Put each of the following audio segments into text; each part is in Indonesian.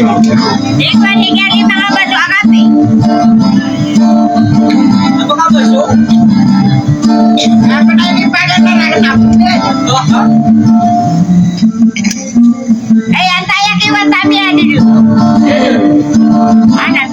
Ikan ningali mga baju akati. Apa ka baju? Apa na yung pada na nakatapos? Eh, antaya kiwan tabi ada dulu. Anak.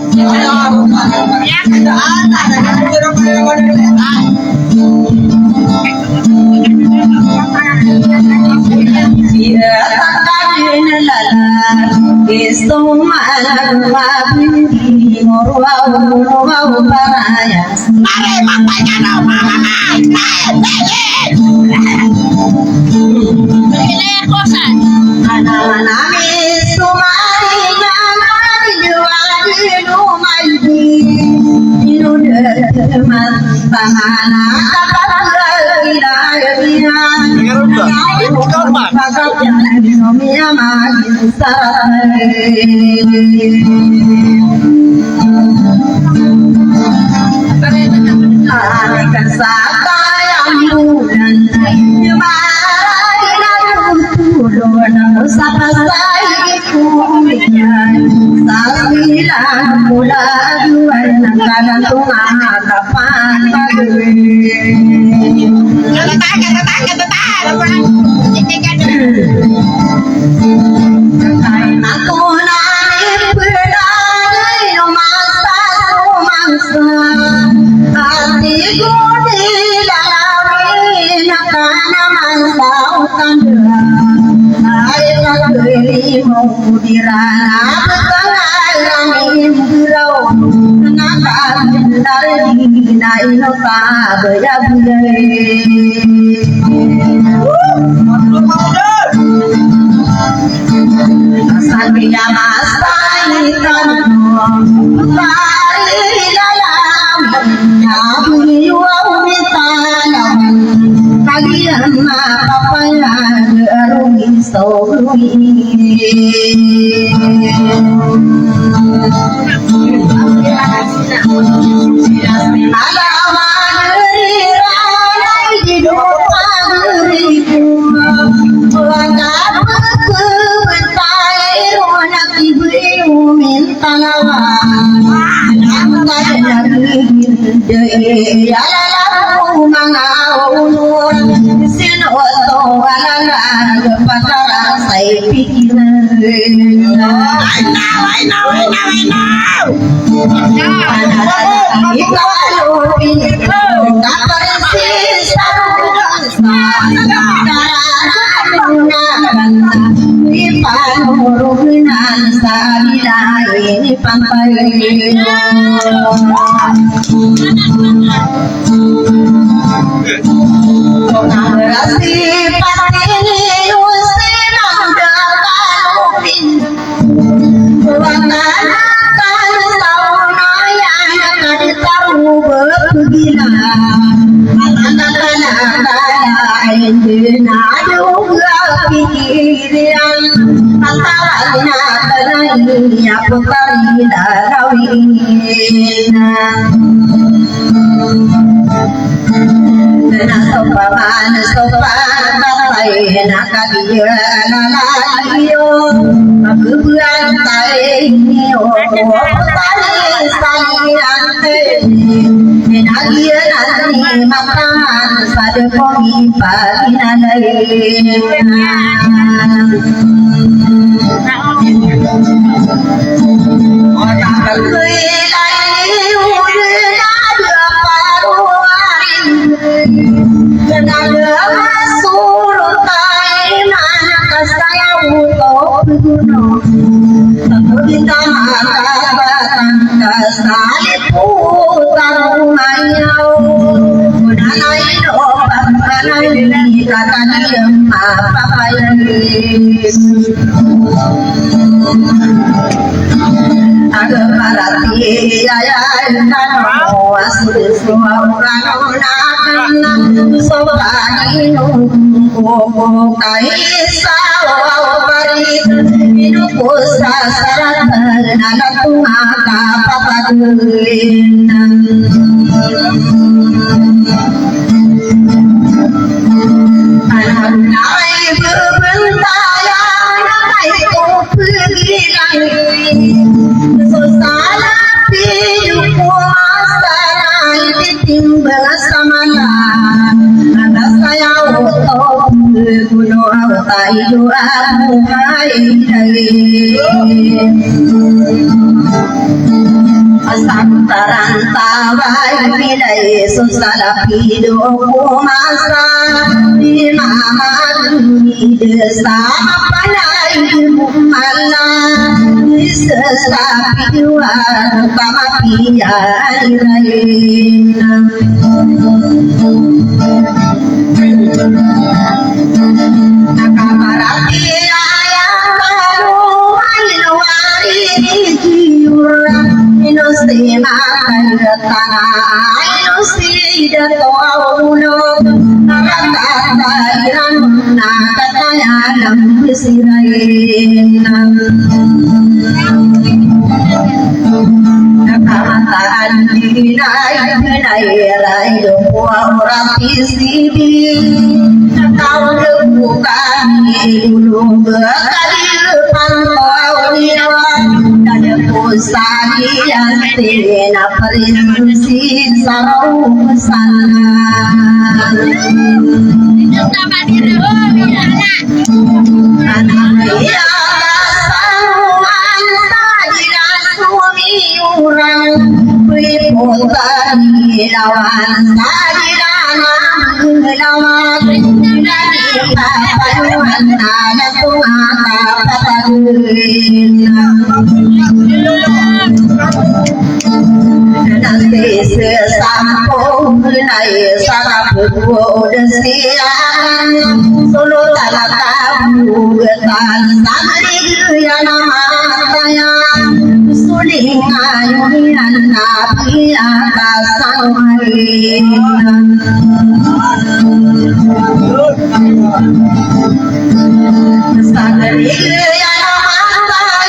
Ya. Mari matanya no mama. Ini yang kosan. doa hai Asaktaran tawai milai susala pido kumasa imaman desa panai mumala sesa piwa pama piya ilaina nakamarati ayam baru alwari jiura Inusima kandetana inusida toaulo nakatairan nakatayanam bisiraina nakamataan dinay rayo orang isibi nakaulo bukan ilulung kadir pantauliwan Usagi astina perinsi sarau sana Anaya saruan sajiran suami orang Priputani lawan sajiran lawan Dari papanuan ada tungata pataguina Nanti sesampung naik sarap siang solo tanah tabu getan santri yang matanya suling ayunan nabi atas sangmarin santri yang matanya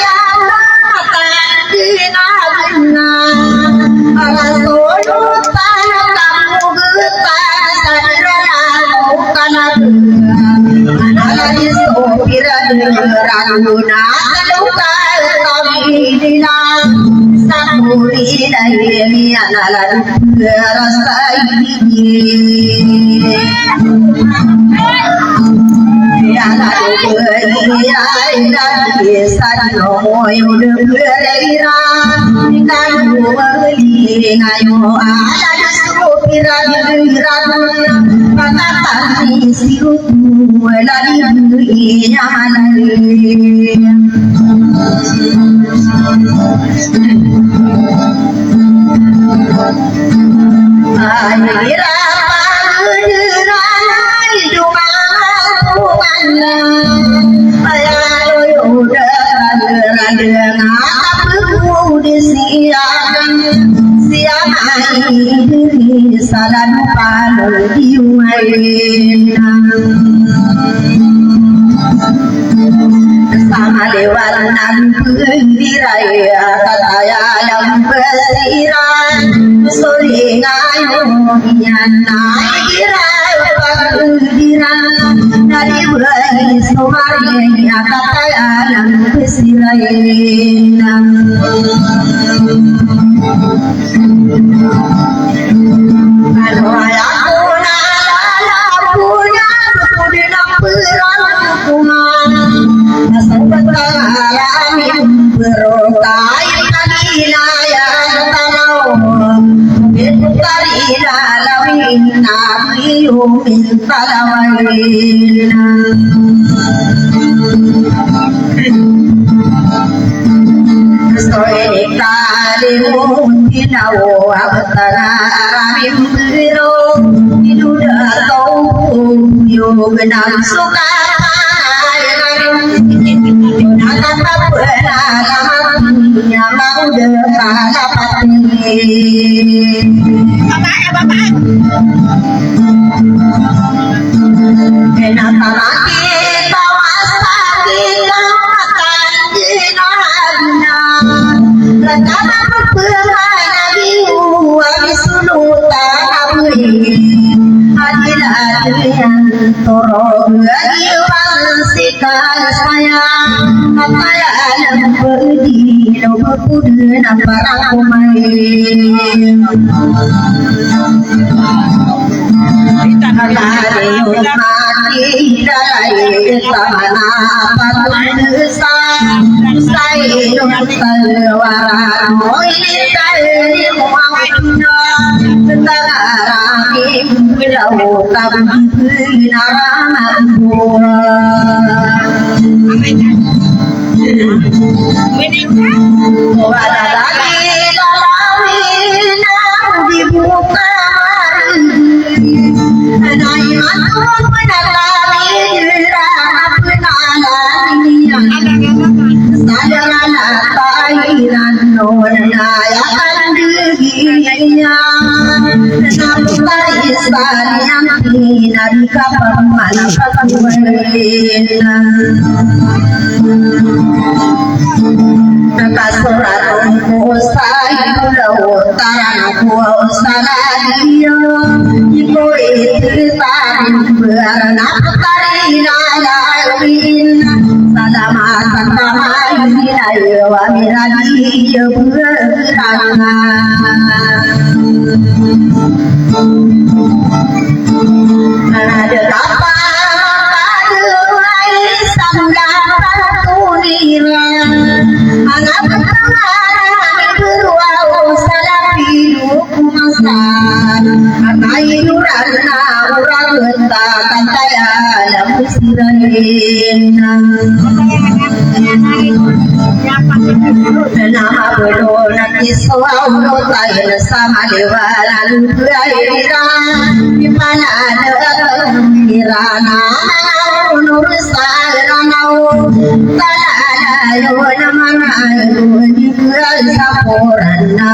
sama dewan diraya kataya yang bersiran solingayo yang naik diraya pagdiran dari beri somari kataya yang bersiran kalau aku nala punya punya perang kuman Alamin berokai kanilaya tanau Betukarina lamin nabiyu min talawalina Soe kalimu tinau abtana aramin biro Iduda tau yugenam suka Menari mati dalai samana patunsa sai nun talwaran moini tali muawna tarami bilau kam naraman wala lagi lalawina dibuka nai matu penatari dirana penalanian sadalana tairan nonayakan dirinya nampari sarian tinan kapaman pasuena Kasuratun kusai pulau tarana kuau saladio Ibu tarin beranaptari lalawin Salamatan tamayina wa miradi berana Ada apa kaduai sanggata tuniran Anak pertama beruau salapi kumasan Atai nurana urang lenta kantaya lamu sirena Nama bedonan iswau notain sama dewa lalu berairan Di mana ada kirana nur saranau Ayo namana dibuat saporana